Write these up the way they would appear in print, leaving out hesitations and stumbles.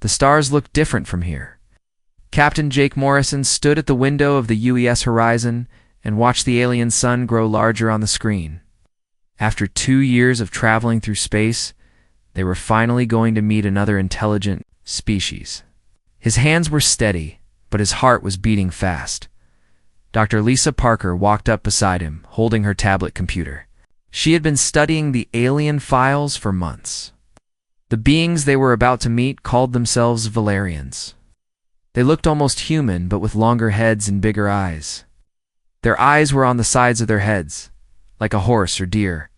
The stars looked different from here. Captain Jake Morrison stood at the window of the UES horizon and watched the alien sun grow larger on the screen. After 2 years of traveling through space, they were finally going to meet another intelligent species. His hands were steady, but his heart was beating fast. Dr. Lisa Parker walked up beside him, holding her tablet computer. She had been studying the alien files for months. The beings they were about to meet called themselves Valerians. They looked almost human, but with longer heads and bigger eyes. Their eyes were on the sides of their heads, like a horse or deer.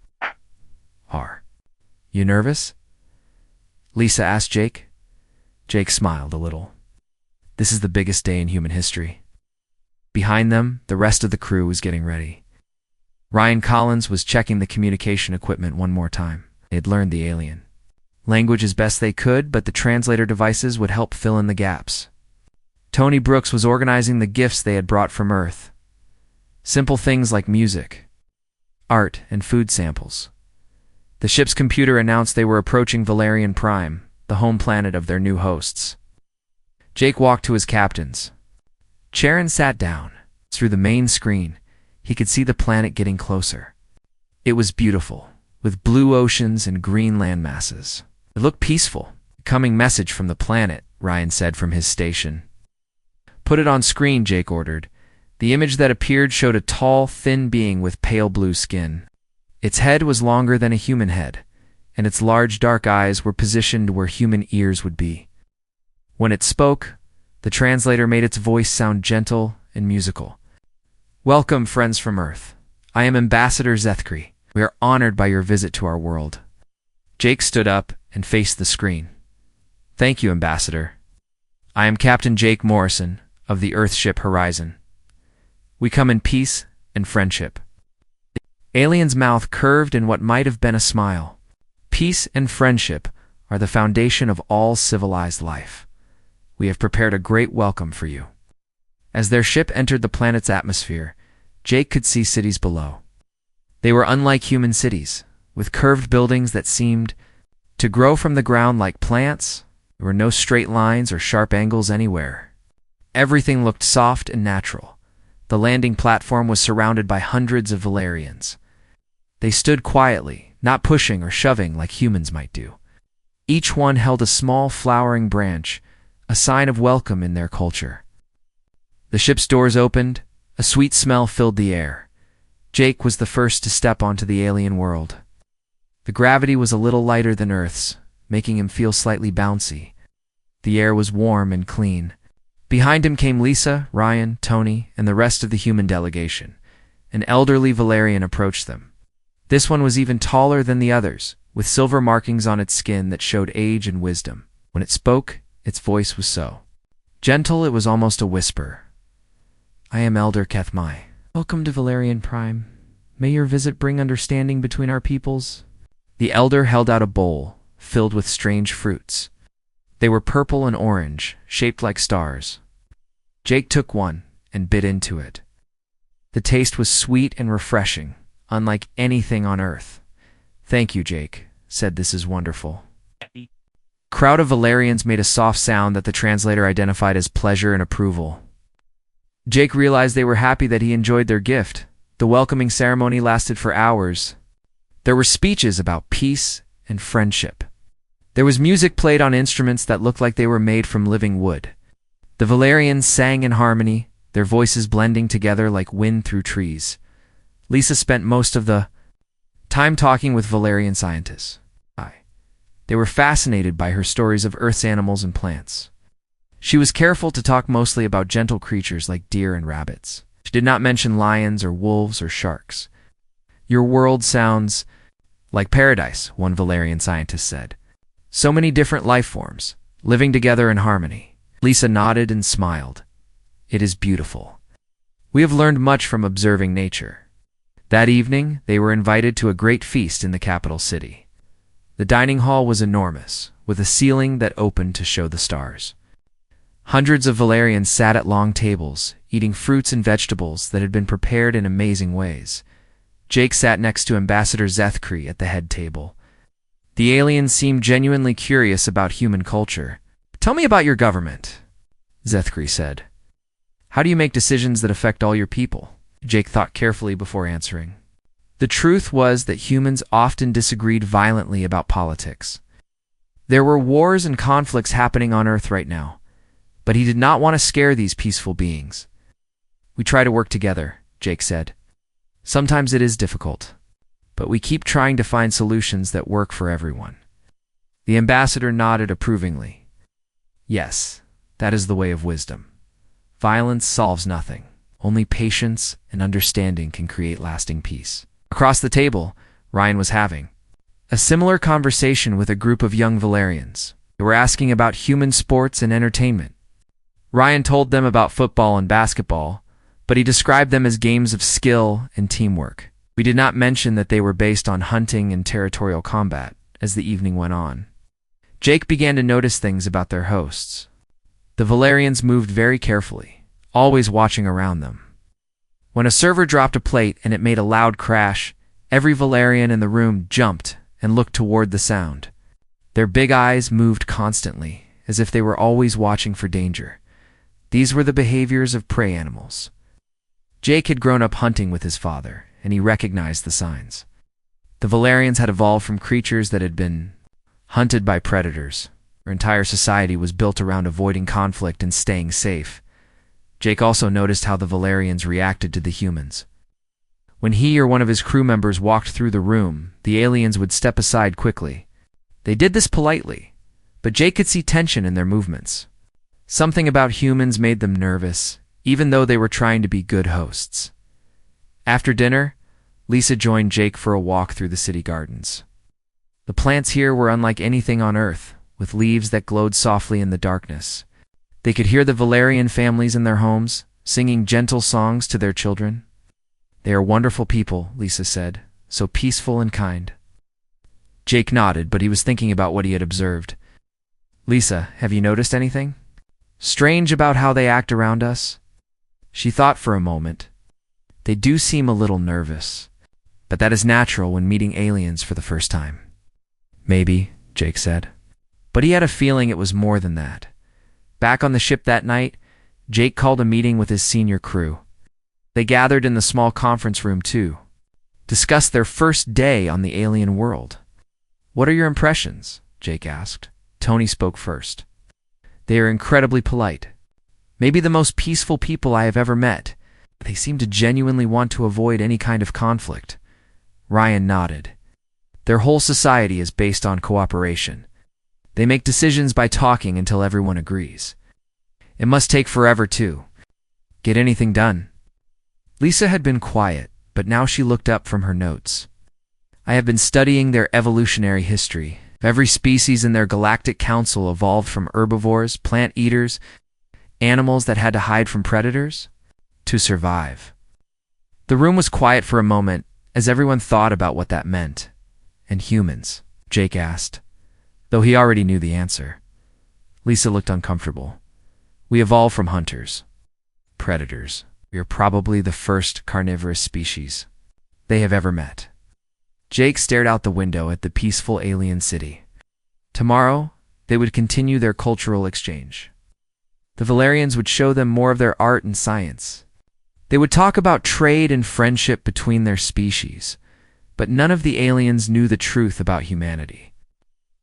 You nervous? Lisa asked Jake. Jake smiled a little. This is the biggest day in human history. Behind them, the rest of the crew was getting ready. Ryan Collins was checking the communication equipment one more time. They had learned the alien language as best they could, but the translator devices would help fill in the gaps. Tony Brooks was organizing the gifts they had brought from Earth. Simple things like music, art, and food samples. The ship's computer announced they were approaching Valerian Prime, the home planet of their new hosts. Jake walked to his captains. Charon sat down. Through the main screen, he could see the planet getting closer. It was beautiful, with blue oceans and green land masses. It looked peaceful. Coming message from the planet, Ryan said from his station. Put it on screen, Jake ordered. The image that appeared showed a tall, thin being with pale blue skin. Its head was longer than a human head, and its large dark eyes were positioned where human ears would be. When it spoke, the translator made its voice sound gentle and musical. Welcome, friends from Earth. I am Ambassador Zethkri. We are honored by your visit to our world. Jake stood up and faced the screen. Thank you, Ambassador. I am Captain Jake Morrison of the Earthship Horizon. We come in peace and friendship. The alien's mouth curved in what might have been a smile. Peace and friendship are the foundation of all civilized life. We have prepared a great welcome for you. As their ship entered the planet's atmosphere, Jake could see cities below. They were unlike human cities, with curved buildings that seemed to grow from the ground like plants. There were no straight lines or sharp angles anywhere. Everything looked soft and natural. The landing platform was surrounded by hundreds of Valerians. They stood quietly, not pushing or shoving like humans might do. Each one held a small flowering branch, a sign of welcome in their culture. The ship's doors opened. A sweet smell filled the air. Jake was the first to step onto the alien world. The gravity was a little lighter than Earth's, making him feel slightly bouncy. The air was warm and clean. Behind him came Lisa, Ryan, Tony, and the rest of the human delegation. An elderly Valerian approached them. This one was even taller than the others, with silver markings on its skin that showed age and wisdom. When it spoke, its voice was so gentle it was almost a whisper. I am Elder Kethmai. Welcome to Valerian Prime. May your visit bring understanding between our peoples. The elder held out a bowl, filled with strange fruits. They were purple and orange, shaped like stars. Jake took one and bit into it. The taste was sweet and refreshing, unlike anything on Earth. Thank you, Jake, said This is wonderful. Crowd of Valerians made a soft sound that the translator identified as pleasure and approval. Jake realized they were happy that he enjoyed their gift. The welcoming ceremony lasted for hours. There were speeches about peace and friendship. There was music played on instruments that looked like they were made from living wood. The Valerians sang in harmony, their voices blending together like wind through trees. Lisa spent most of the time talking with Valerian scientists. They were fascinated by her stories of Earth's animals and plants. She was careful to talk mostly about gentle creatures like deer and rabbits. She did not mention lions or wolves or sharks. Your world sounds like paradise, one Valerian scientist said. So many different life forms, living together in harmony. Lisa nodded and smiled. It is beautiful. We have learned much from observing nature. That evening, they were invited to a great feast in the capital city. The dining hall was enormous, with a ceiling that opened to show the stars. Hundreds of Valerians sat at long tables, eating fruits and vegetables that had been prepared in amazing ways. Jake sat next to Ambassador Zethkri at the head table. The aliens seemed genuinely curious about human culture. Tell me about your government, Zethkri said. How do you make decisions that affect all your people? Jake thought carefully before answering. The truth was that humans often disagreed violently about politics. There were wars and conflicts happening on Earth right now, but he did not want to scare these peaceful beings. We try to work together, Jake said. Sometimes it is difficult, but we keep trying to find solutions that work for everyone. The ambassador nodded approvingly. Yes, that is the way of wisdom. Violence solves nothing. Only patience and understanding can create lasting peace. Across the table, Ryan was having a similar conversation with a group of young Valerians. They were asking about human sports and entertainment. Ryan told them about football and basketball, but he described them as games of skill and teamwork. We did not mention that they were based on hunting and territorial combat as the evening went on. Jake began to notice things about their hosts. The Valerians moved very carefully, always watching around them. When a server dropped a plate and it made a loud crash, every Valerian in the room jumped and looked toward the sound. Their big eyes moved constantly, as if they were always watching for danger. These were the behaviors of prey animals. Jake had grown up hunting with his father, and he recognized the signs. The Valerians had evolved from creatures that had been hunted by predators. Their entire society was built around avoiding conflict and staying safe. Jake also noticed how the Valerians reacted to the humans. When he or one of his crew members walked through the room, the aliens would step aside quickly. They did this politely, but Jake could see tension in their movements. Something about humans made them nervous, even though they were trying to be good hosts. After dinner, Lisa joined Jake for a walk through the city gardens. The plants here were unlike anything on Earth, with leaves that glowed softly in the darkness. They could hear the Valerian families in their homes, singing gentle songs to their children. They are wonderful people, Lisa said, so peaceful and kind. Jake nodded, but he was thinking about what he had observed. Lisa, have you noticed anything strange about how they act around us? She thought for a moment. They do seem a little nervous, but that is natural when meeting aliens for the first time. Maybe, Jake said. But he had a feeling it was more than that. Back on the ship that night, Jake called a meeting with his senior crew. They gathered in the small conference room to discuss their first day on the alien world. What are your impressions? Jake asked. Tony spoke first. They are incredibly polite. Maybe the most peaceful people I have ever met. They seem to genuinely want to avoid any kind of conflict. Ryan nodded. Their whole society is based on cooperation. They make decisions by talking until everyone agrees. It must take forever to get anything done. Lisa had been quiet, but now she looked up from her notes. I have been studying their evolutionary history. Every species in their galactic council evolved from herbivores, plant eaters, animals that had to hide from predators, to survive. The room was quiet for a moment as everyone thought about what that meant. And humans? Jake asked, though he already knew the answer. Lisa looked uncomfortable. We evolved from hunters, predators. We are probably the first carnivorous species they have ever met. Jake stared out the window at the peaceful alien city. Tomorrow, they would continue their cultural exchange. The Valerians would show them more of their art and science. They would talk about trade and friendship between their species, but none of the aliens knew the truth about humanity.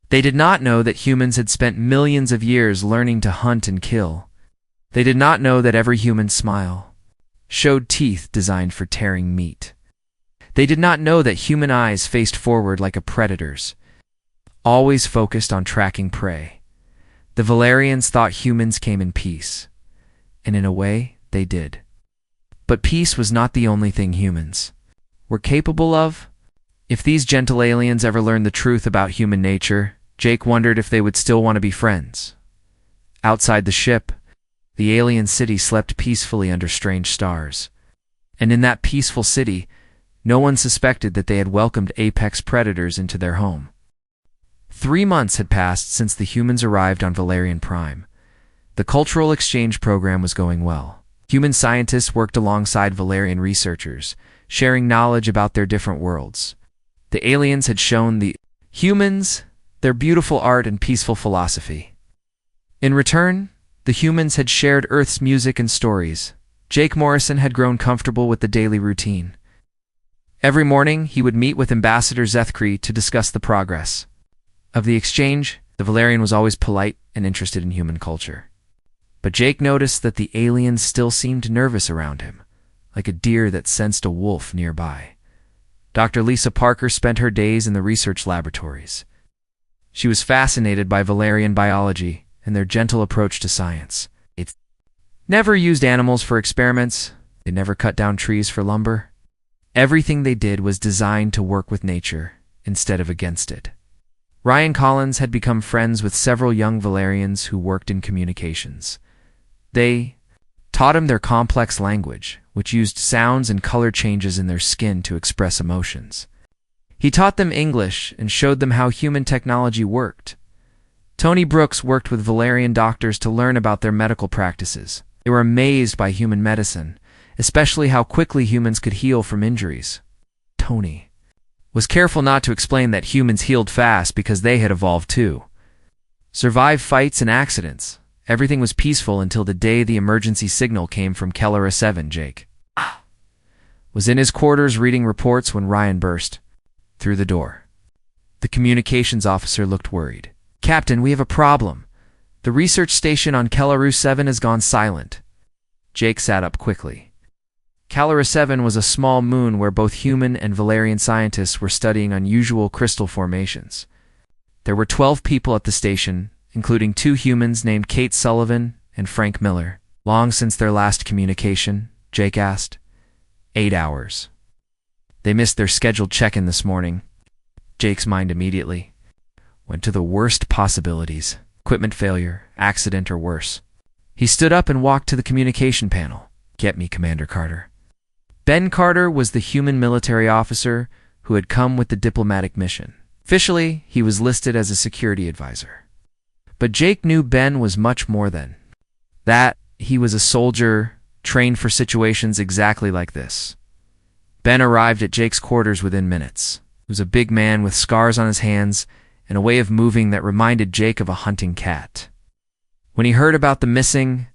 They did not know that humans had spent millions of years learning to hunt and kill. They did not know that every human smile showed teeth designed for tearing meat. They did not know that human eyes faced forward like a predator's, always focused on tracking prey. The Valerians thought humans came in peace, and in a way, they did. But peace was not the only thing humans were capable of. If these gentle aliens ever learned the truth about human nature, Jake wondered if they would still want to be friends. Outside the ship, the alien city slept peacefully under strange stars. And in that peaceful city, no one suspected that they had welcomed apex predators into their home. 3 months had passed since the humans arrived on Valerian Prime. The cultural exchange program was going well. Human scientists worked alongside Valerian researchers, sharing knowledge about their different worlds. The aliens had shown the humans their beautiful art and peaceful philosophy. In return, the humans had shared Earth's music and stories. Jake Morrison had grown comfortable with the daily routine. Every morning, he would meet with Ambassador Zethkri to discuss the progress of the exchange. The Valerian was always polite and interested in human culture. But Jake noticed that the aliens still seemed nervous around him, like a deer that sensed a wolf nearby. Dr. Lisa Parker spent her days in the research laboratories. She was fascinated by Valerian biology and their gentle approach to science. They never used animals for experiments. They never cut down trees for lumber. Everything they did was designed to work with nature instead of against it. Ryan Collins had become friends with several young Valerians who worked in communications. They taught him their complex language, which used sounds and color changes in their skin to express emotions. He taught them English and showed them how human technology worked. Tony Brooks worked with Valerian doctors to learn about their medical practices. They were amazed by human medicine, especially how quickly humans could heal from injuries. Tony was careful not to explain that humans healed fast because they had evolved too. Survived fights and accidents. Everything was peaceful until the day the emergency signal came from Kelleher 7. Jake was in his quarters reading reports when Ryan burst through the door. The communications officer looked worried. "Captain, we have a problem. The research station on Kelleher 7 has gone silent." Jake sat up quickly. Kelleher 7 was a small moon where both human and Valerian scientists were studying unusual crystal formations. There were 12 people at the station, including 2 humans named Kate Sullivan and Frank Miller. "Long since their last communication?" Jake asked. 8 hours. They missed their scheduled check-in this morning. Jake's mind immediately went to the worst possibilities: equipment failure, accident, or worse. He stood up and walked to the communication panel. "Get me Commander Carter." Ben Carter was the human military officer who had come with the diplomatic mission. Officially, he was listed as a security advisor. But Jake knew Ben was much more than that. He was a soldier trained for situations exactly like this. Ben arrived at Jake's quarters within minutes. He was a big man with scars on his hands and a way of moving that reminded Jake of a hunting cat. When he heard about the missing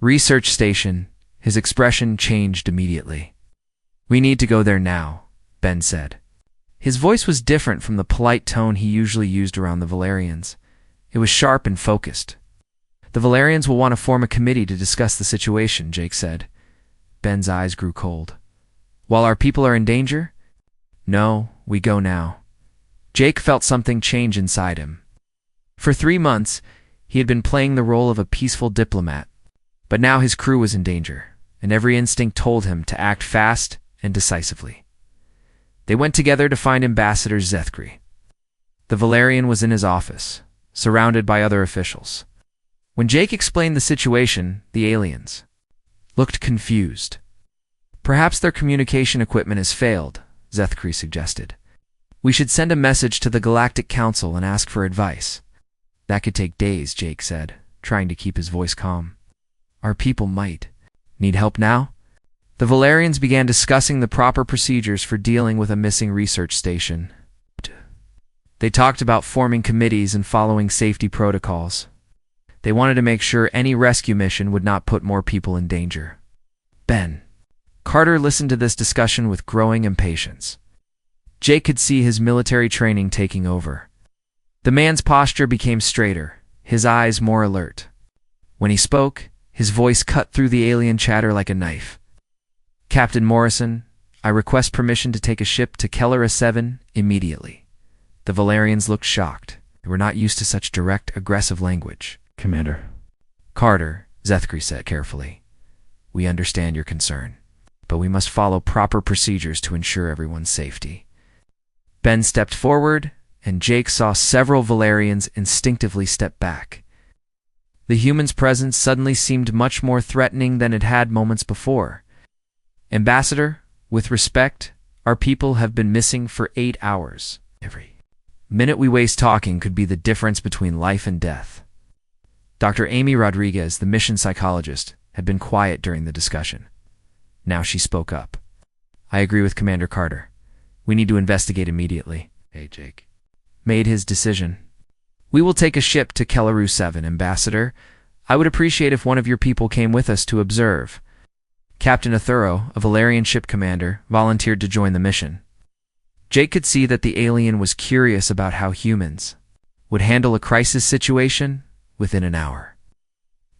research station, his expression changed immediately. "We need to go there now," Ben said. His voice was different from the polite tone he usually used around the Valerians. It was sharp and focused. "The Valerians will want to form a committee to discuss the situation," Jake said. Ben's eyes grew cold. "While our people are in danger?" "No, we go now." Jake felt something change inside him. For 3 months, he had been playing the role of a peaceful diplomat, but now his crew was in danger, and every instinct told him to act fast and decisively. They went together to find Ambassador Zethkri. The Valerian was in his office, surrounded by other officials. When Jake explained the situation, the aliens looked confused. "Perhaps their communication equipment has failed," Zethkri suggested. "We should send a message to the Galactic Council and ask for advice." "That could take days," Jake said, trying to keep his voice calm. "Our people might need help now." The Valerians began discussing the proper procedures for dealing with a missing research station. They talked about forming committees and following safety protocols. They wanted to make sure any rescue mission would not put more people in danger. Ben Carter listened to this discussion with growing impatience. Jake could see his military training taking over. The man's posture became straighter, his eyes more alert. When he spoke, his voice cut through the alien chatter like a knife. "Captain Morrison, I request permission to take a ship to Kelleher 7 immediately." The Valerians looked shocked. They were not used to such direct, aggressive language. "Commander Carter," Zethkri said carefully, "we understand your concern, but we must follow proper procedures to ensure everyone's safety." Ben stepped forward, and Jake saw several Valerians instinctively step back. The human's presence suddenly seemed much more threatening than it had moments before. "Ambassador, with respect, our people have been missing for 8 hours. Every minute we waste talking could be the difference between life and death." Dr. Amy Rodriguez, the mission psychologist, had been quiet during the discussion. Now she spoke up. "I agree with Commander Carter. We need to investigate immediately." Jake made his decision. We will take a ship to Kelleru 7, Ambassador. I would appreciate if one of your people came with us to observe. Captain Athuro, a Valerian ship commander, volunteered to join the mission. Jake could see that the alien was curious about how humans would handle a crisis situation within an hour.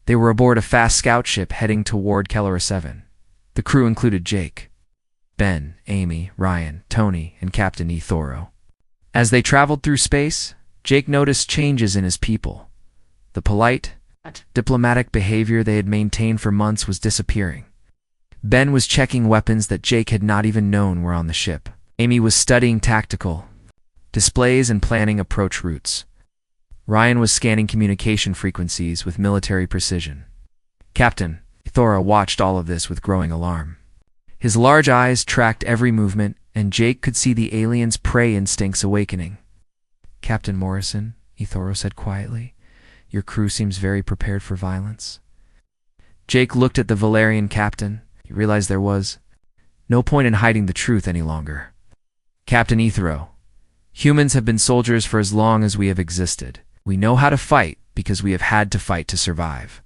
They were aboard a fast scout ship heading toward Kelleru 7. The crew included Jake, Ben, Amy, Ryan, Tony, and Captain Athuro. As they traveled through space, Jake noticed changes in his people. The polite, diplomatic behavior they had maintained for months was disappearing. Ben was checking weapons that Jake had not even known were on the ship. Amy was studying tactical displays and planning approach routes. Ryan was scanning communication frequencies with military precision. Captain Athuro watched all of this with growing alarm. His large eyes tracked every movement, and Jake could see the alien's prey instincts awakening. Captain Morrison, Athuro said quietly, your crew seems very prepared for violence. Jake looked at the Valerian captain. He realized there was no point in hiding the truth any longer. Captain Athuro, humans have been soldiers for as long as we have existed. We know how to fight because we have had to fight to survive.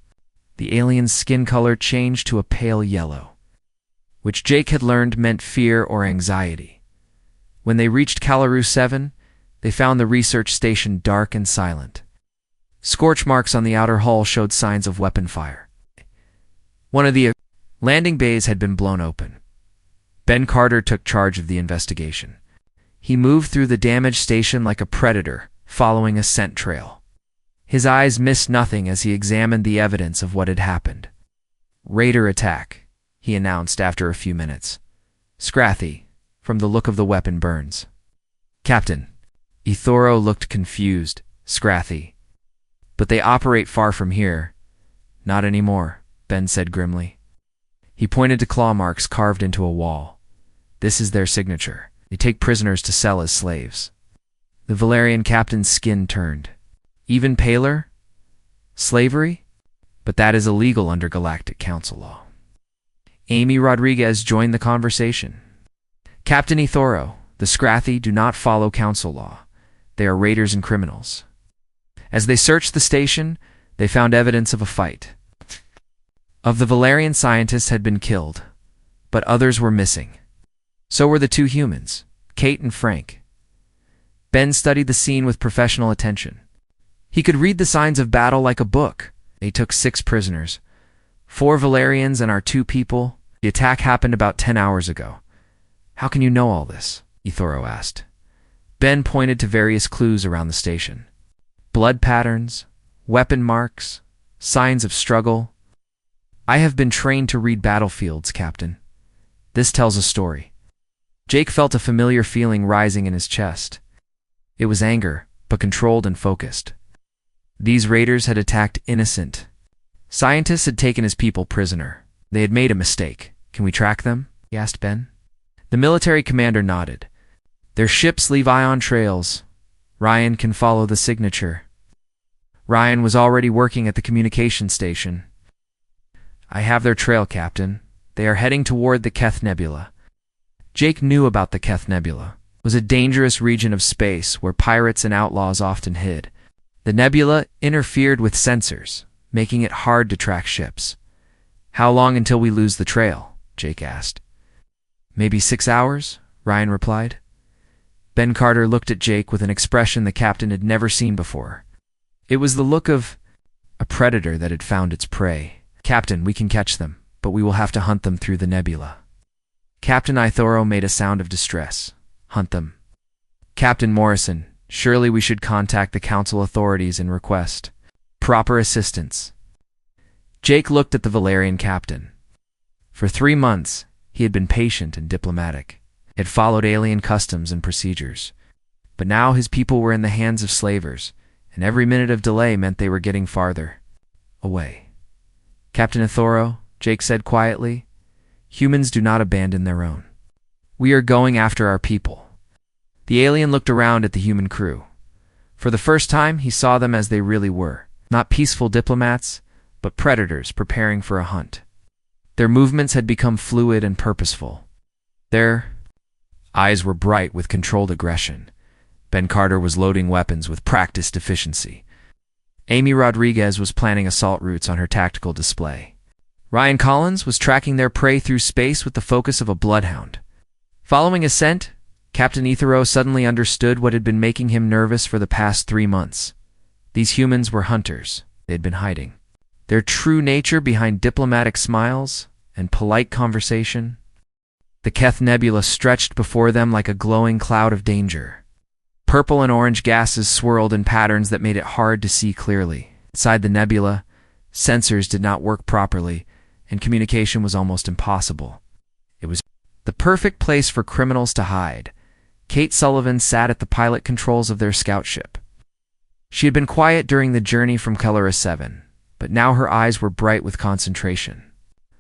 The alien's skin color changed to a pale yellow, which Jake had learned meant fear or anxiety. When they reached Kelleru 7, they found the research station dark and silent. Scorch marks on the outer hull showed signs of weapon fire. One of the landing bays had been blown open. Ben Carter took charge of the investigation. He moved through the damaged station like a predator, following a scent trail. His eyes missed nothing as he examined the evidence of what had happened. Raider attack, he announced after a few minutes. Scrathy, from the look of the weapon burns. Captain Athuro looked confused. Scrathy. But they operate far from here. Not anymore, Ben said grimly. He pointed to claw marks carved into a wall. This is their signature. They take prisoners to sell as slaves. The Valerian captain's skin turned. Even paler? Slavery? But that is illegal under Galactic Council law. Amy Rodriguez joined the conversation. Captain Athuro, the Scrathy do not follow council law. They are raiders and criminals. As they searched the station, they found evidence of a fight. Of the Valerian scientists had been killed, but others were missing. So were the two humans, Kate and Frank. Ben studied the scene with professional attention. He could read the signs of battle like a book. They took 6 prisoners, 4 Valerians and our 2 people. The attack happened about 10 hours ago. How can you know all this? Athuro asked. Ben pointed to various clues around the station. Blood patterns, weapon marks, signs of struggle. I have been trained to read battlefields, Captain. This tells a story. Jake felt a familiar feeling rising in his chest. It was anger, but controlled and focused. These raiders had attacked innocent. Scientists had taken his people prisoner. They had made a mistake. Can we track them? He asked Ben. The military commander nodded. Their ships leave ion trails. Ryan can follow the signature. Ryan was already working at the communication station. I have their trail, Captain. They are heading toward the Keth Nebula. Jake knew about the Keth Nebula. It was a dangerous region of space where pirates and outlaws often hid. The nebula interfered with sensors, making it hard to track ships. How long until we lose the trail? Jake asked. Maybe 6 hours, Ryan replied. Ben Carter looked at Jake with an expression the captain had never seen before. It was the look of a predator that had found its prey. Captain, we can catch them, but we will have to hunt them through the nebula. Captain Athuro made a sound of distress. Hunt them. Captain Morrison, surely we should contact the council authorities and request proper assistance. Jake looked at the Valerian captain. For 3 months, he had been patient and diplomatic. He had followed alien customs and procedures. But now his people were in the hands of slavers, and every minute of delay meant they were getting farther away. Captain Athuro, Jake said quietly, humans do not abandon their own. We are going after our people. The alien looked around at the human crew. For the first time, he saw them as they really were. Not peaceful diplomats, but predators preparing for a hunt. Their movements had become fluid and purposeful. Their eyes were bright with controlled aggression. Ben Carter was loading weapons with practiced efficiency. Amy Rodriguez was planning assault routes on her tactical display. Ryan Collins was tracking their prey through space with the focus of a bloodhound. Following a scent, Captain Ethero suddenly understood what had been making him nervous for the past 3 months. These humans were hunters. They had been hiding. Their true nature behind diplomatic smiles and polite conversation. The Keth Nebula stretched before them like a glowing cloud of danger. Purple and orange gases swirled in patterns that made it hard to see clearly. Inside the nebula, sensors did not work properly, and communication was almost impossible. It was the perfect place for criminals to hide. Kate Sullivan sat at the pilot controls of their scout ship. She had been quiet during the journey from Coloris 7, but now her eyes were bright with concentration.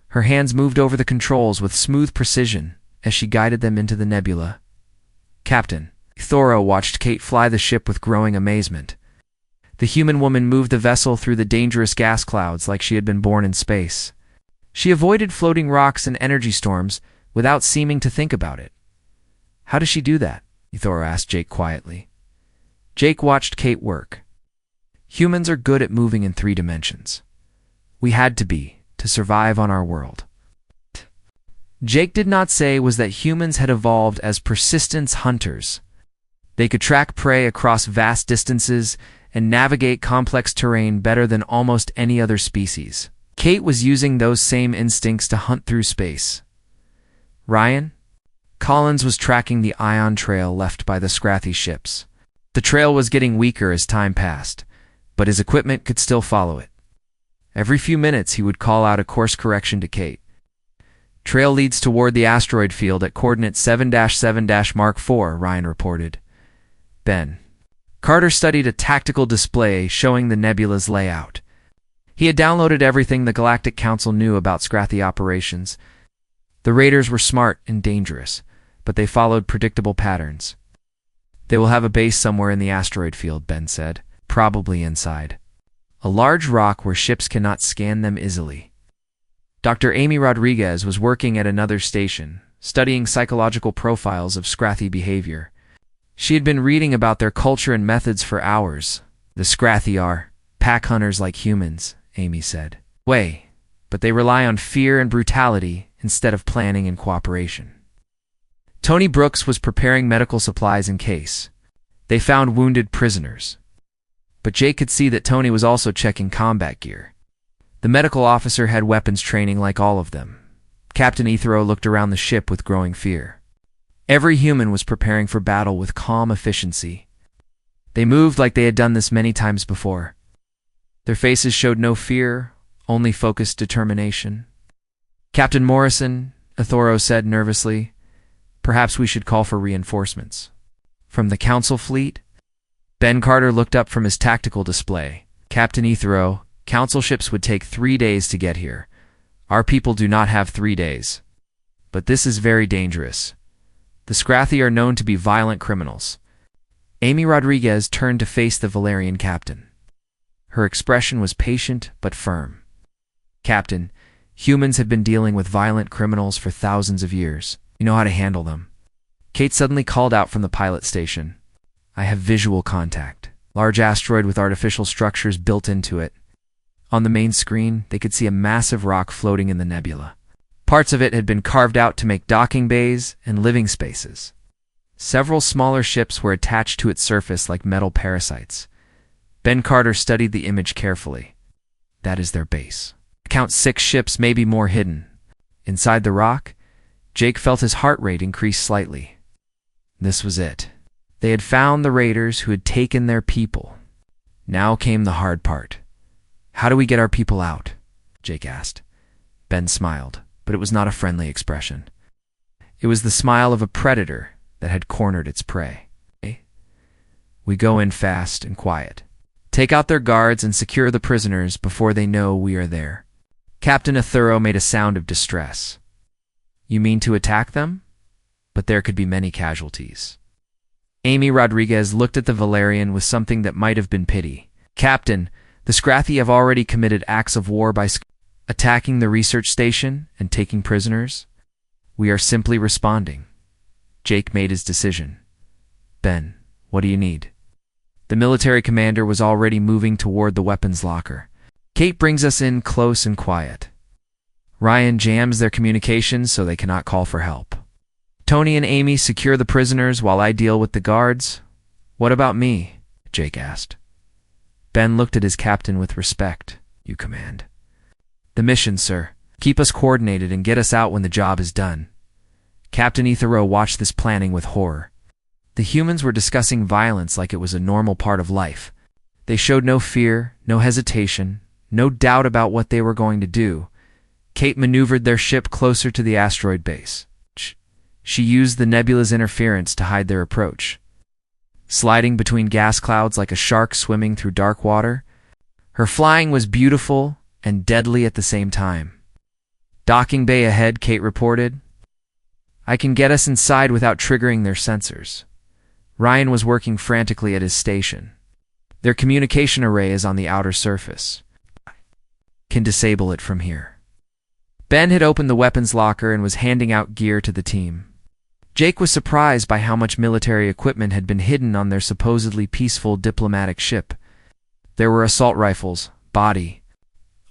Her hands moved over the controls with smooth precision as she guided them into the nebula. Captain Ethero watched Kate fly the ship with growing amazement. The human woman moved the vessel through the dangerous gas clouds like she had been born in space. She avoided floating rocks and energy storms without seeming to think about it. How does she do that? Ethero asked Jake quietly. Jake watched Kate work. Humans are good at moving in 3 dimensions. We had to survive on our world. Jake did not say was that humans had evolved as persistence hunters. They could track prey across vast distances and navigate complex terrain better than almost any other species. Kate was using those same instincts to hunt through space. Ryan Collins was tracking the ion trail left by the Scrathy ships. The trail was getting weaker as time passed, but his equipment could still follow it. Every few minutes he would call out a course correction to Kate. Trail leads toward the asteroid field at coordinate 7-7-Mark IV, Ryan reported. Ben Carter studied a tactical display showing the nebula's layout. He had downloaded everything the Galactic Council knew about Scrathy operations. The raiders were smart and dangerous, but they followed predictable patterns. They will have a base somewhere in the asteroid field, Ben said, probably inside a large rock where ships cannot scan them easily. Dr. Amy Rodriguez was working at another station, studying psychological profiles of Scrathy behavior. She had been reading about their culture and methods for hours. The Scrathy are pack hunters like humans, Amy said. But they rely on fear and brutality instead of planning and cooperation. Tony Brooks was preparing medical supplies in case they found wounded prisoners. But Jake could see that Tony was also checking combat gear. The medical officer had weapons training like all of them. Captain Ethero looked around the ship with growing fear. Every human was preparing for battle with calm efficiency. They moved like they had done this many times before. Their faces showed no fear, only focused determination. Captain Morrison, Ethero said nervously, perhaps we should call for reinforcements. From the Council fleet? Ben Carter looked up from his tactical display. Captain Ethero, Council ships would take 3 days to get here. Our people do not have 3 days. But this is very dangerous. The Scrathy are known to be violent criminals. Amy Rodriguez turned to face the Valerian captain. Her expression was patient but firm. Captain, humans have been dealing with violent criminals for thousands of years. You know how to handle them. Kate suddenly called out from the pilot station. I have visual contact. Large asteroid with artificial structures built into it. On the main screen, they could see a massive rock floating in the nebula. Parts of it had been carved out to make docking bays and living spaces. Several smaller ships were attached to its surface like metal parasites. Ben Carter studied the image carefully. That is their base. Count 6 ships, maybe more hidden. Inside the rock, Jake felt his heart rate increase slightly. This was it. They had found the raiders who had taken their people. Now came the hard part. How do we get our people out? Jake asked. Ben smiled, but it was not a friendly expression. It was the smile of a predator that had cornered its prey. We go in fast and quiet. Take out their guards and secure the prisoners before they know we are there. Captain Ethero made a sound of distress. You mean to attack them? But there could be many casualties. Amy Rodriguez looked at the Valerian with something that might have been pity. Captain, the Scrathy have already committed acts of war by attacking the research station and taking prisoners. We are simply responding. Jake made his decision. Ben, what do you need? The military commander was already moving toward the weapons locker. Kate brings us in close and quiet. Ryan jams their communications so they cannot call for help. Tony and Amy secure the prisoners while I deal with the guards. What about me? Jake asked. Ben looked at his captain with respect. You command. The mission, sir. Keep us coordinated and get us out when the job is done. Captain Ethero watched this planning with horror. The humans were discussing violence like it was a normal part of life. They showed no fear, no hesitation, no doubt about what they were going to do. Kate maneuvered their ship closer to the asteroid base. She used the nebula's interference to hide their approach. Sliding between gas clouds like a shark swimming through dark water, her flying was beautiful and deadly at the same time. Docking bay ahead, Kate reported. I can get us inside without triggering their sensors. Ryan was working frantically at his station. Their communication array is on the outer surface. Can disable it from here. Ben had opened the weapons locker and was handing out gear to the team. Jake was surprised by how much military equipment had been hidden on their supposedly peaceful diplomatic ship. There were assault rifles, body,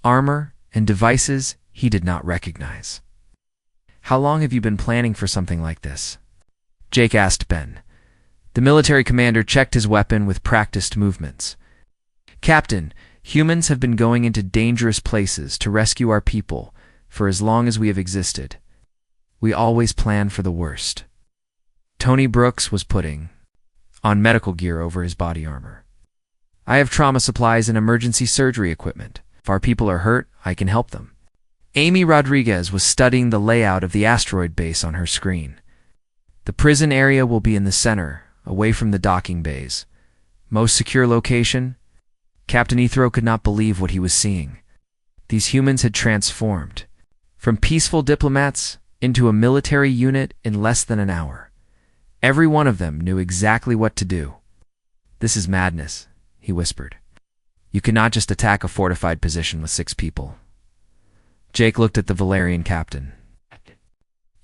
armor, and devices he did not recognize. How long have you been planning for something like this? Jake asked Ben. The military commander checked his weapon with practiced movements. Captain, humans have been going into dangerous places to rescue our people for as long as we have existed. We always plan for the worst. Tony Brooks was putting on medical gear over his body armor. I have trauma supplies and emergency surgery equipment. If our people are hurt, I can help them. Amy Rodriguez was studying the layout of the asteroid base on her screen. The prison area will be in the center, away from the docking bays. Most secure location? Captain Ethero could not believe what he was seeing. These humans had transformed from peaceful diplomats into a military unit in less than an hour. Every one of them knew exactly what to do. This is madness, he whispered. You cannot just attack a fortified position with 6 people. Jake looked at the Valerian captain.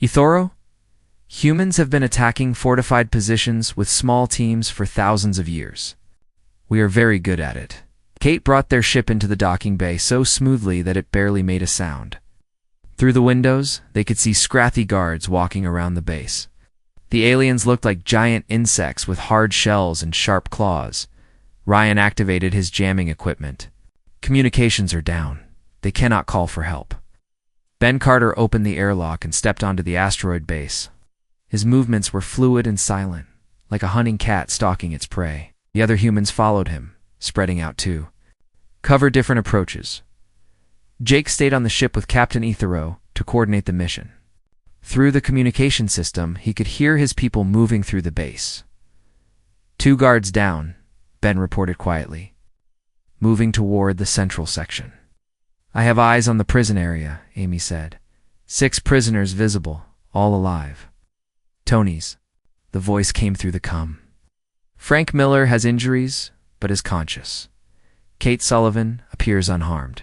Ethero? Humans have been attacking fortified positions with small teams for thousands of years. We are very good at it. Kate brought their ship into the docking bay so smoothly that it barely made a sound. Through the windows, they could see scrathy guards walking around the base. The aliens looked like giant insects with hard shells and sharp claws. Ryan activated his jamming equipment. Communications are down. They cannot call for help. Ben Carter opened the airlock and stepped onto the asteroid base. His movements were fluid and silent, like a hunting cat stalking its prey. The other humans followed him, spreading out too. Cover different approaches. Jake stayed on the ship with Captain Ethero to coordinate the mission. Through the communication system, he could hear his people moving through the base. 2 guards down, Ben reported quietly, moving toward the central section. I have eyes on the prison area, Amy said. 6 prisoners visible, all alive. Tony's. The voice came through the comm. Frank Miller has injuries, but is conscious. Kate Sullivan appears unharmed.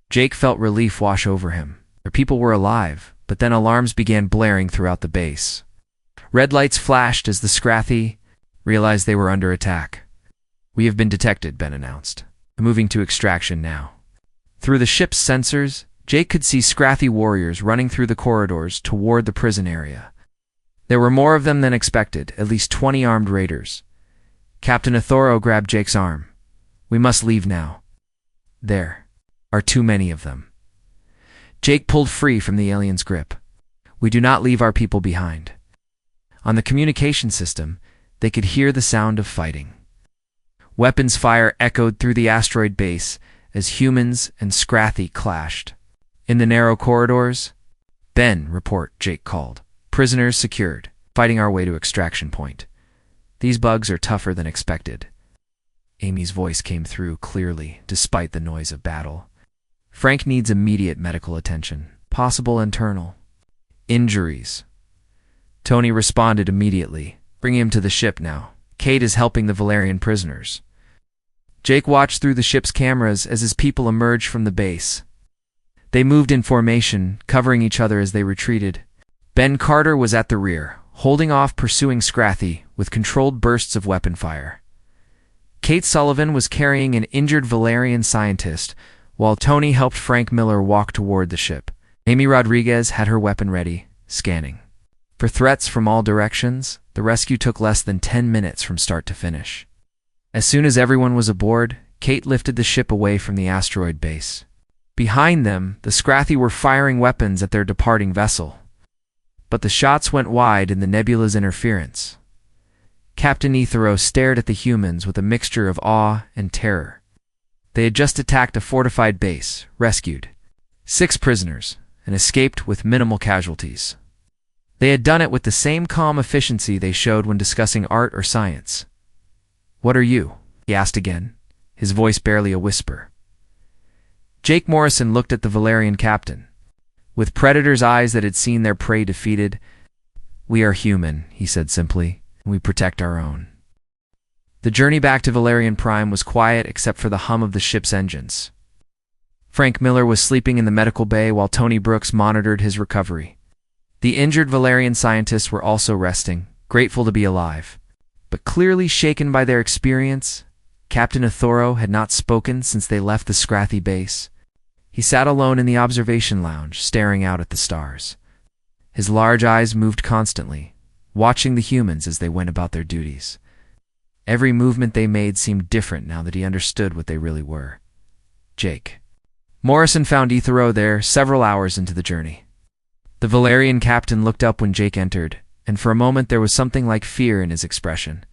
Jake felt relief wash over him. Their people were alive, but then alarms began blaring throughout the base. Red lights flashed as the Scrathy realized they were under attack. We have been detected, Ben announced. Moving to extraction now. Through the ship's sensors, Jake could see Scrathy warriors running through the corridors toward the prison area. There were more of them than expected, at least 20 armed raiders. Captain Ethero grabbed Jake's arm. We must leave now. There are too many of them. Jake pulled free from the alien's grip. We do not leave our people behind. On the communication system, they could hear the sound of fighting. Weapons fire echoed through the asteroid base as humans and Scrathy clashed. In the narrow corridors, Ben, report, Jake called. Prisoners secured, fighting our way to extraction point. These bugs are tougher than expected. Amy's voice came through clearly, despite the noise of battle. Frank needs immediate medical attention, possible internal injuries. Tony responded immediately. Bring him to the ship now. Kate is helping the Valerian prisoners. Jake watched through the ship's cameras as his people emerged from the base. They moved in formation, covering each other as they retreated. Ben Carter was at the rear, holding off pursuing Scrathy with controlled bursts of weapon fire. Kate Sullivan was carrying an injured Valerian scientist, while Tony helped Frank Miller walk toward the ship. Amy Rodriguez had her weapon ready, scanning. For threats from all directions, the rescue took less than 10 minutes from start to finish. As soon as everyone was aboard, Kate lifted the ship away from the asteroid base. Behind them, the Scrathi were firing weapons at their departing vessel. But the shots went wide in the nebula's interference. Captain Ethero stared at the humans with a mixture of awe and terror. They had just attacked a fortified base, rescued 6 prisoners, and escaped with minimal casualties. They had done it with the same calm efficiency they showed when discussing art or science. "What are you?" he asked again, his voice barely a whisper. Jake Morrison looked at the Valerian captain. With Predator's eyes that had seen their prey defeated, "We are human," he said simply, "and we protect our own." The journey back to Valerian Prime was quiet except for the hum of the ship's engines. Frank Miller was sleeping in the medical bay while Tony Brooks monitored his recovery. The injured Valerian scientists were also resting, grateful to be alive. But clearly shaken by their experience, Captain Ethero had not spoken since they left the Scrathi base. He sat alone in the observation lounge, staring out at the stars. His large eyes moved constantly, watching the humans as they went about their duties. Every movement they made seemed different now that he understood what they really were. Jake. Morrison found Ethero there several hours into the journey. The Valerian captain looked up when Jake entered, and for a moment there was something like fear in his expression.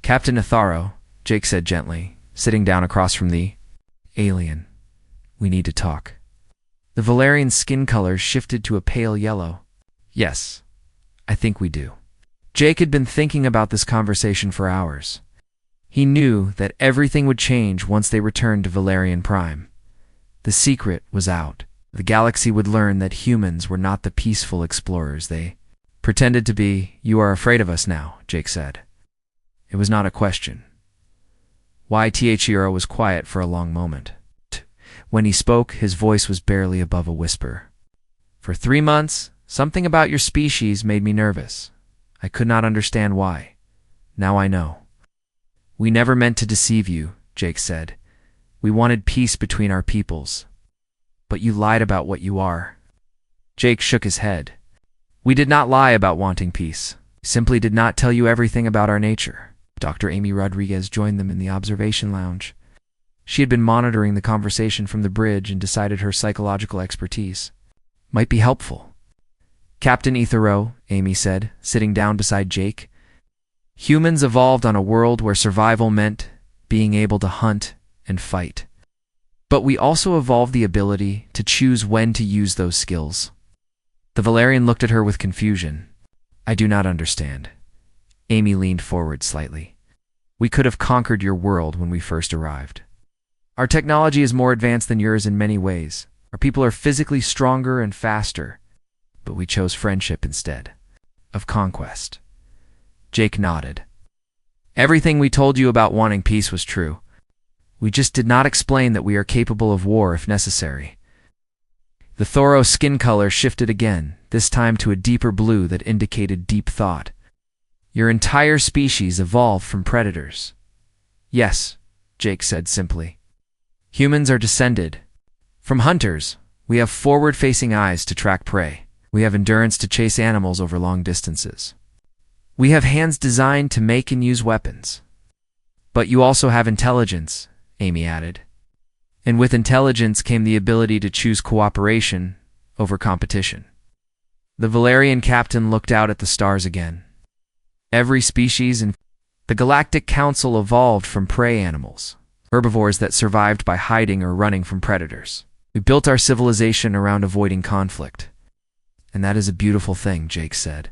"Captain Ethero," Jake said gently, sitting down across from the alien. "We need to talk." The Valerian's skin color shifted to a pale yellow. "Yes, I think we do." Jake had been thinking about this conversation for hours. He knew that everything would change once they returned to Valerian Prime. The secret was out. The galaxy would learn that humans were not the peaceful explorers they pretended to be. "You are afraid of us now," Jake said. It was not a question. Ethero was quiet for a long moment. When he spoke, his voice was barely above a whisper. "For 3 months, something about your species made me nervous. I could not understand why. Now I know." "We never meant to deceive you," Jake said. "We wanted peace between our peoples. But you lied about what you are." Jake shook his head. "We did not lie about wanting peace. We simply did not tell you everything about our nature." Dr. Amy Rodriguez joined them in the observation lounge. She had been monitoring the conversation from the bridge and decided her psychological expertise might be helpful. "Captain Ethero," Amy said, sitting down beside Jake, "humans evolved on a world where survival meant being able to hunt and fight. But we also evolved the ability to choose when to use those skills." The Valerian looked at her with confusion. "I do not understand." Amy leaned forward slightly. "We could have conquered your world when we first arrived. Our technology is more advanced than yours in many ways. Our people are physically stronger and faster. But we chose friendship instead of conquest." Jake nodded. "Everything we told you about wanting peace was true. We just did not explain that we are capable of war if necessary." The Thoro skin color shifted again, this time to a deeper blue that indicated deep thought. "Your entire species evolved from predators." "Yes," Jake said simply. "Humans are descended from hunters. We have forward-facing eyes to track prey. We have endurance to chase animals over long distances. We have hands designed to make and use weapons. But you also have intelligence," Amy added. "And with intelligence came the ability to choose cooperation over competition." The Valerian captain looked out at the stars again. "Every species in the Galactic Council evolved from prey animals, herbivores that survived by hiding or running from predators. We built our civilization around avoiding conflict. And that is a beautiful thing," Jake said.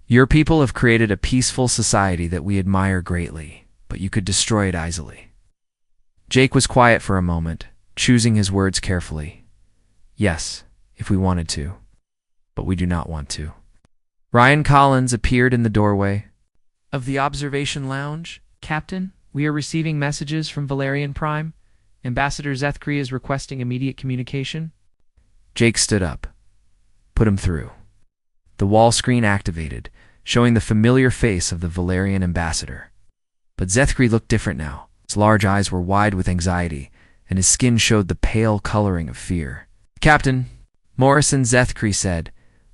"Your people have created a peaceful society that we admire greatly, but you could destroy it easily." Jake was quiet for a moment, choosing his words carefully. "Yes, if we wanted to. But we do not want to." Ryan Collins appeared in the doorway of the observation lounge. "Captain, we are receiving messages from Valerian Prime. Ambassador Zethkri is requesting immediate communication." Jake stood up. "Put him through." The wall screen activated, showing the familiar face of the Valerian ambassador. But Zethkri looked different now. His large eyes were wide with anxiety, and his skin showed the pale coloring of fear. "Captain," Morrison Zethkri said,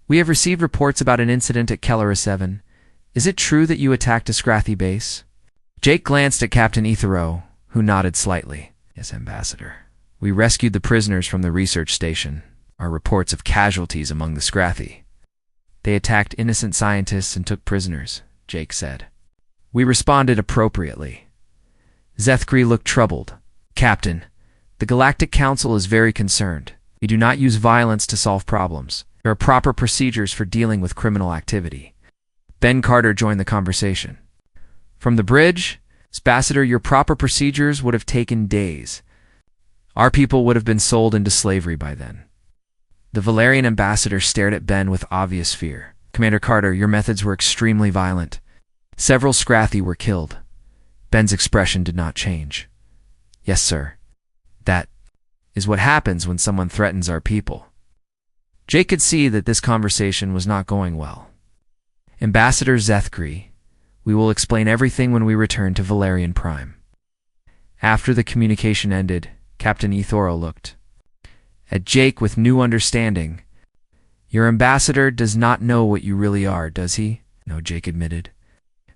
"we have received reports about an incident at Kellera 7. Is it true that you attacked a Scrathy base?" Jake glanced at Captain Ethero, who nodded slightly. "Yes, Ambassador. We rescued the prisoners from the research station. Our reports of casualties among the Scrathy. They attacked innocent scientists and took prisoners," Jake said. "We responded appropriately." Zethkri looked troubled. "Captain, the Galactic Council is very concerned. We do not use violence to solve problems. There are proper procedures for dealing with criminal activity." Ben Carter joined the conversation. "From the bridge, Ambassador, your proper procedures would have taken days. Our people would have been sold into slavery by then." The Valerian ambassador stared at Ben with obvious fear. "Commander Carter, your methods were extremely violent. Several Scrathy were killed." Ben's expression did not change. "Yes, sir. That is what happens when someone threatens our people." Jake could see that this conversation was not going well. "Ambassador Zethkri, we will explain everything when we return to Valerian Prime." After the communication ended, Captain Ethoro looked at Jake with new understanding. "Your ambassador does not know what you really are, does he?" "No," Jake admitted.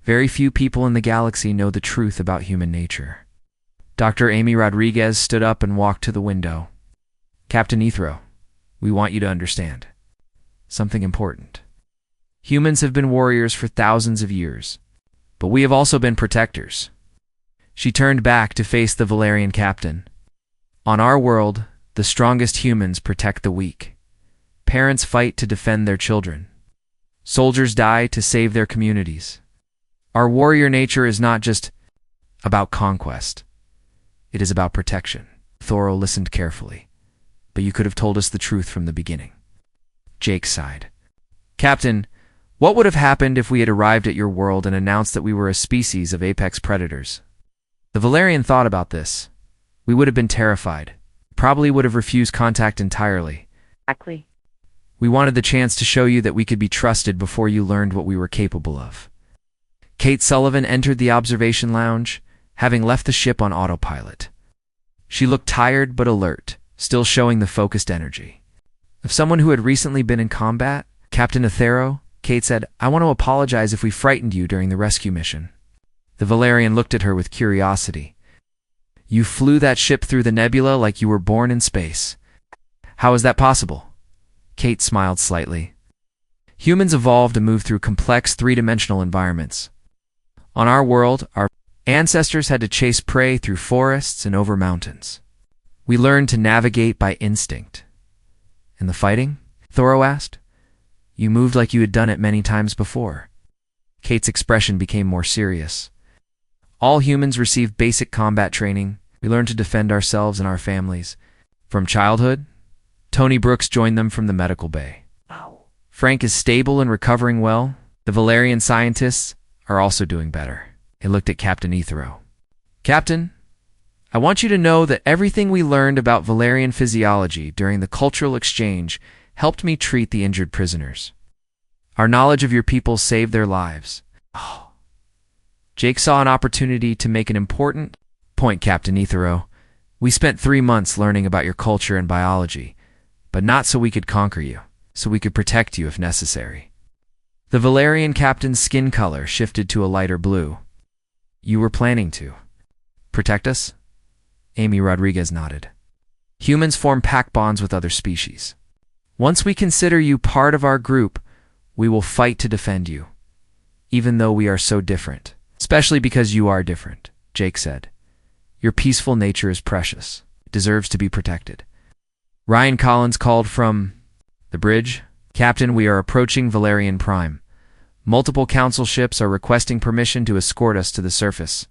"Very few people in the galaxy know the truth about human nature." Dr. Amy Rodriguez stood up and walked to the window. "Captain Ethro, we want you to understand something important. Humans have been warriors for thousands of years, but we have also been protectors." She turned back to face the Valerian captain. "On our world, the strongest humans protect the weak. Parents fight to defend their children. Soldiers die to save their communities. Our warrior nature is not just about conquest. It is about protection." Thoro listened carefully. "But you could have told us the truth from the beginning." Jake sighed. "Captain, what would have happened if we had arrived at your world and announced that we were a species of apex predators?" The Valerian thought about this. "We would have been terrified. Probably would have refused contact entirely. Exactly. We wanted the chance to show you that we could be trusted before you learned what we were capable of." Kate Sullivan entered the observation lounge, having left the ship on autopilot. She looked tired but alert, still showing the focused energy. Of someone who had recently been in combat, "Captain Ethero," Kate said, "I want to apologize if we frightened you during the rescue mission." The Valerian looked at her with curiosity. "You flew that ship through the nebula like you were born in space. How is that possible?" Kate smiled slightly. "Humans evolved to move through complex three-dimensional environments. On our world, our ancestors had to chase prey through forests and over mountains. We learned to navigate by instinct." "And the fighting?" Thoro asked. "You moved like you had done it many times before." Kate's expression became more serious. "All humans receive basic combat training. We learn to defend ourselves and our families. From childhood, Tony Brooks joined them from the medical bay. Wow. Frank is stable and recovering well. The Valerian scientists are also doing better." He looked at Captain Ethero. "Captain, I want you to know that everything we learned about Valerian physiology during the cultural exchange helped me treat the injured prisoners. Our knowledge of your people saved their lives." Oh. Jake saw an opportunity to make an important point, "Captain Ethero. We spent 3 months learning about your culture and biology, but not so we could conquer you, so we could protect you if necessary." The Valerian captain's skin color shifted to a lighter blue. "You were planning to protect us?" Amy Rodriguez nodded. "Humans form pack bonds with other species. Once we consider you part of our group, we will fight to defend you, even though we are so different. Especially because you are different," Jake said. "Your peaceful nature is precious. It deserves to be protected." Ryan Collins called from the bridge. "Captain, we are approaching Valerian Prime. Multiple council ships are requesting permission to escort us to the surface."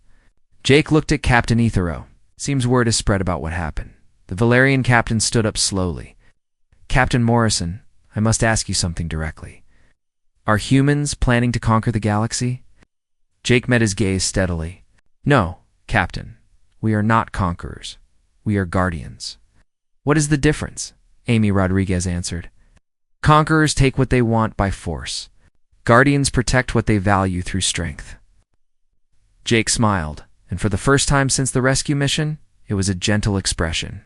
Jake looked at Captain Ethero. "Seems word has spread about what happened." The Valerian captain stood up slowly. "Captain Morrison, I must ask you something directly. Are humans planning to conquer the galaxy?" Jake met his gaze steadily. "No, Captain. We are not conquerors. We are guardians." "What is the difference?" Amy Rodriguez answered. "Conquerors take what they want by force. Guardians protect what they value through strength." Jake smiled, and for the first time since the rescue mission, it was a gentle expression.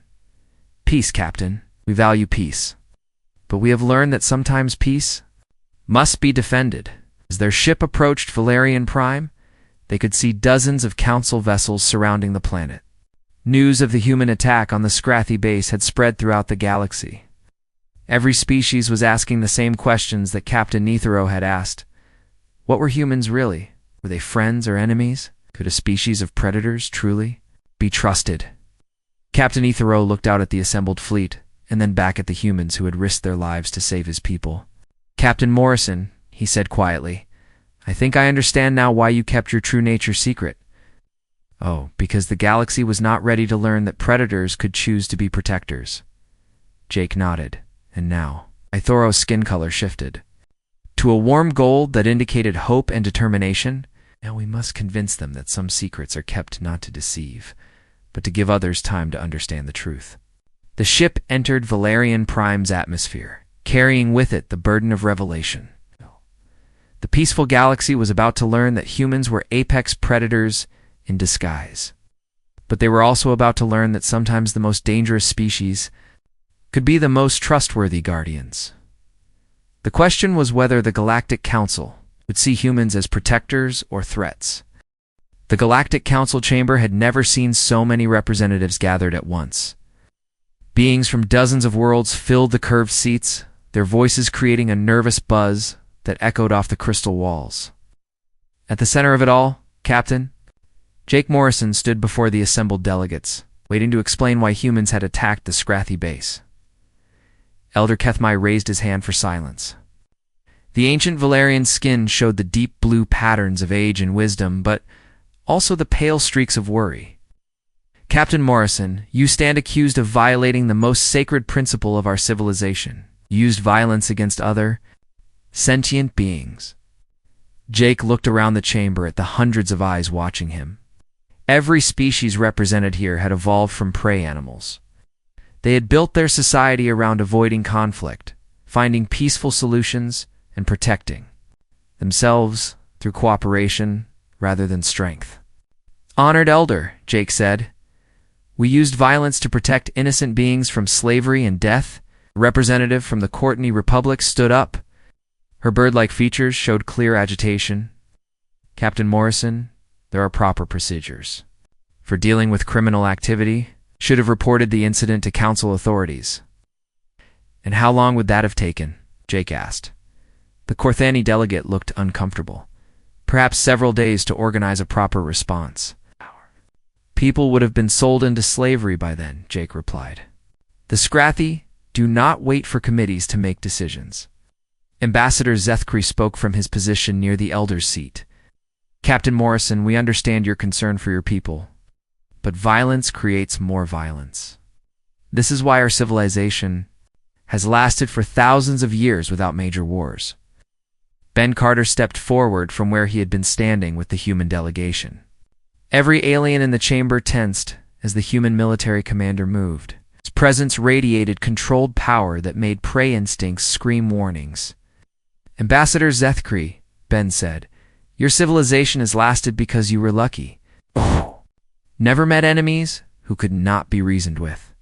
Peace, Captain. We value peace. But we have learned that sometimes peace must be defended. As their ship approached Valerian Prime, they could see dozens of Council vessels surrounding the planet. News of the human attack on the Scrathy base had spread throughout the galaxy. Every species was asking the same questions that Captain Nethero had asked. What were humans really? Were they friends or enemies? Could a species of predators truly be trusted? Captain Nethero looked out at the assembled fleet, and then back at the humans who had risked their lives to save his people. Captain Morrison, he said quietly, I think I understand now why you kept your true nature secret. Oh, because the galaxy was not ready to learn that predators could choose to be protectors. Jake nodded, and now, Ithoro's skin color shifted to a warm gold that indicated hope and determination. Now we must convince them that some secrets are kept not to deceive, but to give others time to understand the truth. The ship entered Valerian Prime's atmosphere, carrying with it the burden of revelation. The peaceful galaxy was about to learn that humans were apex predators in disguise. But they were also about to learn that sometimes the most dangerous species could be the most trustworthy guardians. The question was whether the Galactic Council would see humans as protectors or threats. The Galactic Council chamber had never seen so many representatives gathered at once. Beings from dozens of worlds filled the curved seats, their voices creating a nervous buzz that echoed off the crystal walls. At the center of it all, Captain, Jake Morrison stood before the assembled delegates, waiting to explain why humans had attacked the Scrathy base. Elder Kethmai raised his hand for silence. The ancient Valerian skin showed the deep blue patterns of age and wisdom, but also the pale streaks of worry. Captain Morrison, you stand accused of violating the most sacred principle of our civilization. You used violence against other sentient beings. Jake looked around the chamber at the hundreds of eyes watching him. Every species represented here had evolved from prey animals. They had built their society around avoiding conflict, finding peaceful solutions, and protecting themselves through cooperation rather than strength. Honored Elder, Jake said, we used violence to protect innocent beings from slavery and death. A representative from the Courtney Republic stood up. Her bird-like features showed clear agitation. Captain Morrison, there are proper procedures for dealing with criminal activity. Should have reported the incident to council authorities. And how long would that have taken? Jake asked. The Corthani delegate looked uncomfortable. Perhaps several days to organize a proper response. People would have been sold into slavery by then, Jake replied. The Scrathy do not wait for committees to make decisions. Ambassador Zethkri spoke from his position near the elder's seat. Captain Morrison, we understand your concern for your people, but violence creates more violence. This is why our civilization has lasted for thousands of years without major wars. Ben Carter stepped forward from where he had been standing with the human delegation. Every alien in the chamber tensed as the human military commander moved. His presence radiated controlled power that made prey instincts scream warnings. Ambassador Zethkri, Ben said, your civilization has lasted because you were lucky. Never met enemies who could not be reasoned with.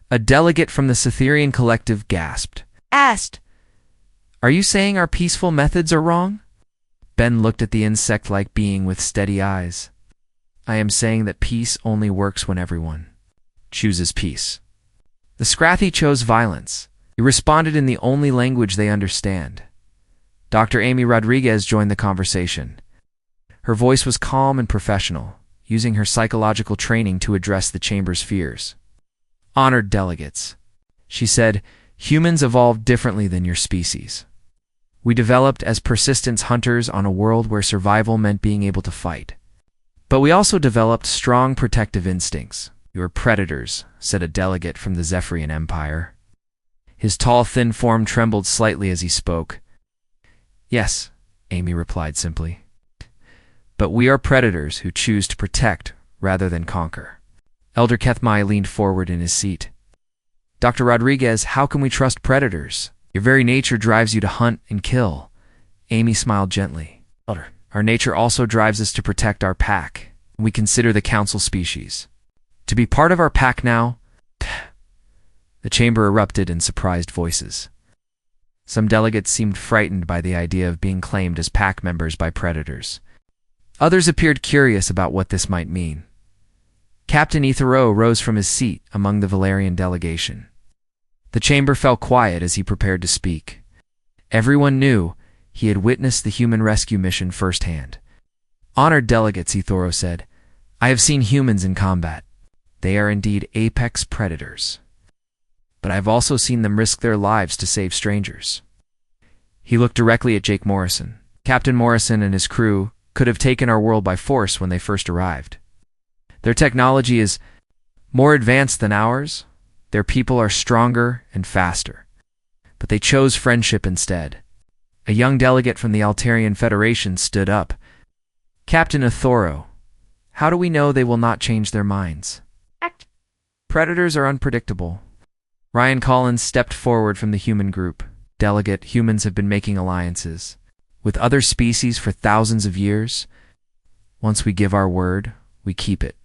A delegate from the Cytherian collective gasped. Asked, are you saying our peaceful methods are wrong? Ben looked at the insect-like being with steady eyes. I am saying that peace only works when everyone chooses peace. The Scrathy chose violence. He responded in the only language they understand. Dr. Amy Rodriguez joined the conversation. Her voice was calm and professional, using her psychological training to address the chamber's fears. Honored delegates, she said, humans evolved differently than your species. We developed as persistence hunters on a world where survival meant being able to fight. But we also developed strong protective instincts. You are predators, said a delegate from the Zephyrian Empire. His tall, thin form trembled slightly as he spoke. Yes, Amy replied simply. But we are predators who choose to protect rather than conquer. Elder Kethmai leaned forward in his seat. Dr. Rodriguez, how can we trust predators? Your very nature drives you to hunt and kill. Amy smiled gently. Elder, Our nature also drives us to protect our pack. We consider the council species. To be part of our pack now? The chamber erupted in surprised voices. Some delegates seemed frightened by the idea of being claimed as pack members by predators. Others appeared curious about what this might mean. Captain Ethero rose from his seat among the Valerian delegation. The chamber fell quiet as he prepared to speak. Everyone knew he had witnessed the human rescue mission firsthand. "Honored delegates," Ethero said, "I have seen humans in combat. They are indeed apex predators. But I have also seen them risk their lives to save strangers." He looked directly at Jake Morrison. Captain Morrison and his crew could have taken our world by force when they first arrived. Their technology is more advanced than ours. Their people are stronger and faster. But they chose friendship instead. A young delegate from the Altarian Federation stood up. "Captain Ethero, how do we know they will not change their minds?" "Predators are unpredictable." Ryan Collins stepped forward from the human group. "Delegate, humans have been making alliances with other species for thousands of years. Once we give our word, we keep it."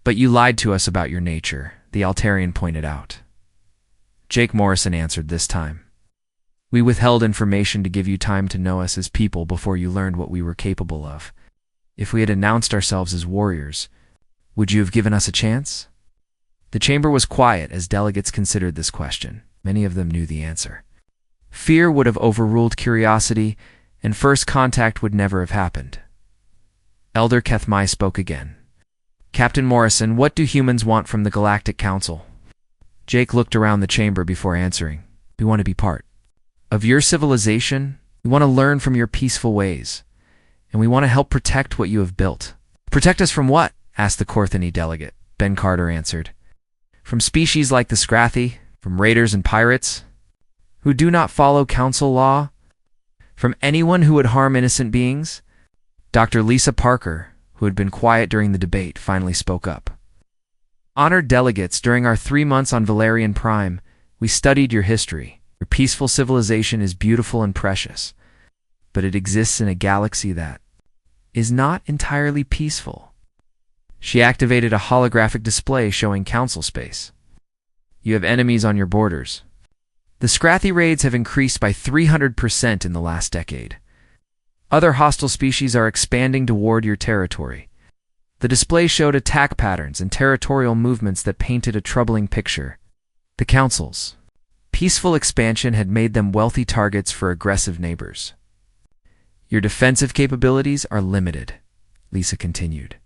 "But you lied to us about your nature," the Altarian pointed out. Jake Morrison answered this time. "We withheld information to give you time to know us as people before you learned what we were capable of. If we had announced ourselves as warriors, would you have given us a chance?" The chamber was quiet as delegates considered this question. Many of them knew the answer. Fear would have overruled curiosity, and first contact would never have happened. Elder Kethmai spoke again. "Captain Morrison, what do humans want from the Galactic Council?" Jake looked around the chamber before answering. "We want to be part of your civilization. We want to learn from your peaceful ways. And we want to help protect what you have built." "Protect us from what?" asked the Korthani delegate. Ben Carter answered. "From species like the Scrathi, from raiders and pirates who do not follow council law, from anyone who would harm innocent beings." Dr. Lisa Parker, who had been quiet during the debate, finally spoke up. "Honored delegates, during our 3 months on Valerian Prime, we studied your history. Your peaceful civilization is beautiful and precious, but it exists in a galaxy that is not entirely peaceful." She activated a holographic display showing council space. "You have enemies on your borders. The Scrathi raids have increased by 300% in the last decade. Other hostile species are expanding toward your territory." The display showed attack patterns and territorial movements that painted a troubling picture. The council's peaceful expansion had made them wealthy targets for aggressive neighbors. "Your defensive capabilities are limited," Lisa continued.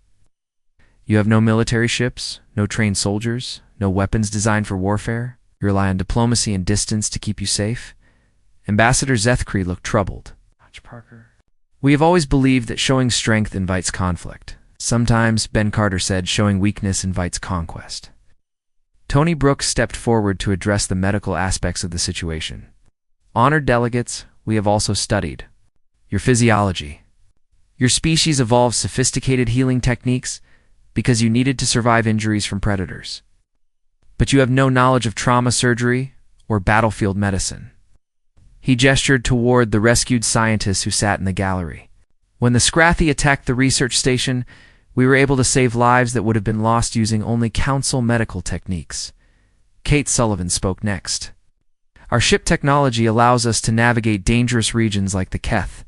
"You have no military ships, no trained soldiers, no weapons designed for warfare. You rely on diplomacy and distance to keep you safe." Ambassador Zethkri looked troubled. "We have always believed that showing strength invites conflict. Sometimes," Ben Carter said, "showing weakness invites conquest." Tony Brooks stepped forward to address the medical aspects of the situation. "Honored delegates, we have also studied your physiology. Your species evolved sophisticated healing techniques because you needed to survive injuries from predators. But you have no knowledge of trauma surgery or battlefield medicine." He gestured toward the rescued scientists who sat in the gallery. "When the Scrathi attacked the research station, we were able to save lives that would have been lost using only council medical techniques." Kate Sullivan spoke next. "Our ship technology allows us to navigate dangerous regions like the Keth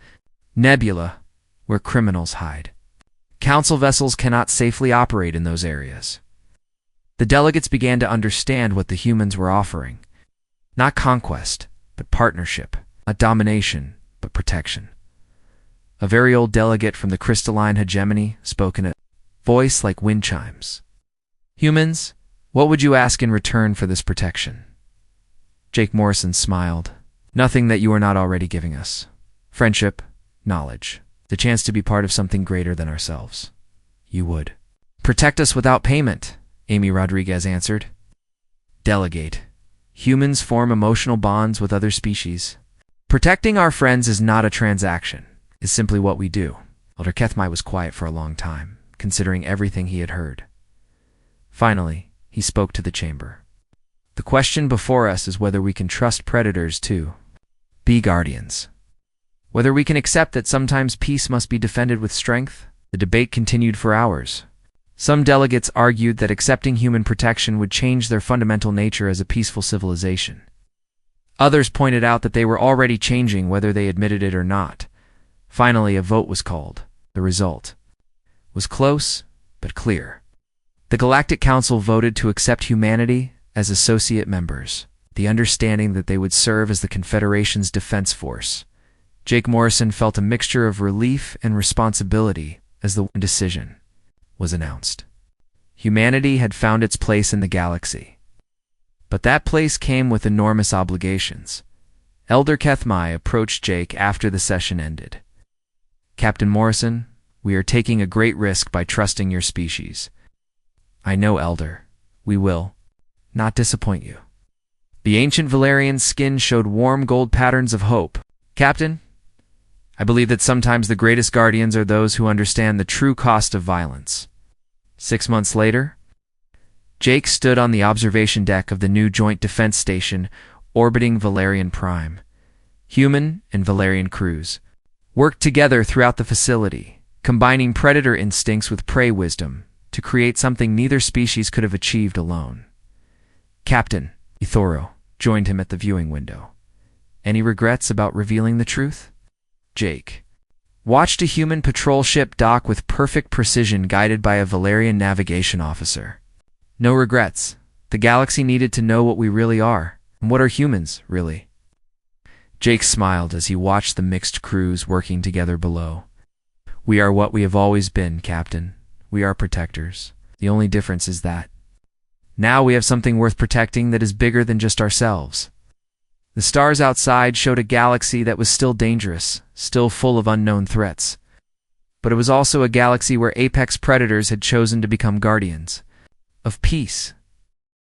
Nebula, where criminals hide. Council vessels cannot safely operate in those areas." The delegates began to understand what the humans were offering. Not conquest, but partnership. Not domination, but protection. A very old delegate from the crystalline hegemony spoke in a voice like wind chimes. "Humans, what would you ask in return for this protection?" Jake Morrison smiled. "Nothing that you are not already giving us. Friendship, knowledge, the chance to be part of something greater than ourselves." "You would protect us without payment," Amy Rodriguez answered. "Delegate, humans form emotional bonds with other species. Protecting our friends is not a transaction. It's simply what we do." Elder Kethmai was quiet for a long time, considering everything he had heard. Finally, he spoke to the chamber. "The question before us is whether we can trust predators to be guardians. Whether we can accept that sometimes peace must be defended with strength? The debate continued for hours. Some delegates argued that accepting human protection would change their fundamental nature as a peaceful civilization. Others pointed out that they were already changing whether they admitted it or not. Finally, a vote was called. The result was close, but clear. The Galactic Council voted to accept humanity as associate members, the understanding that they would serve as the Confederation's defense force. Jake Morrison felt a mixture of relief and responsibility as the decision was announced. Humanity had found its place in the galaxy. But that place came with enormous obligations. Elder Kethmai approached Jake after the session ended. "Captain Morrison, we are taking a great risk by trusting your species. I know, Elder. We will not disappoint you." The ancient Valerian's skin showed warm gold patterns of hope. "Captain, I believe that sometimes the greatest guardians are those who understand the true cost of violence." 6 months later, Jake stood on the observation deck of the new Joint Defense Station orbiting Valerian Prime. Human and Valerian crews worked together throughout the facility, combining predator instincts with prey wisdom to create something neither species could have achieved alone. Captain Ithoro joined him at the viewing window. "Any regrets about revealing the truth?" Jake watched a human patrol ship dock with perfect precision guided by a Valerian navigation officer. "No regrets. The galaxy needed to know what we really are. And what are humans, really?" Jake smiled as he watched the mixed crews working together below. "We are what we have always been, Captain. We are protectors. The only difference is that now we have something worth protecting that is bigger than just ourselves." The stars outside showed a galaxy that was still dangerous, still full of unknown threats. But it was also a galaxy where apex predators had chosen to become guardians of peace.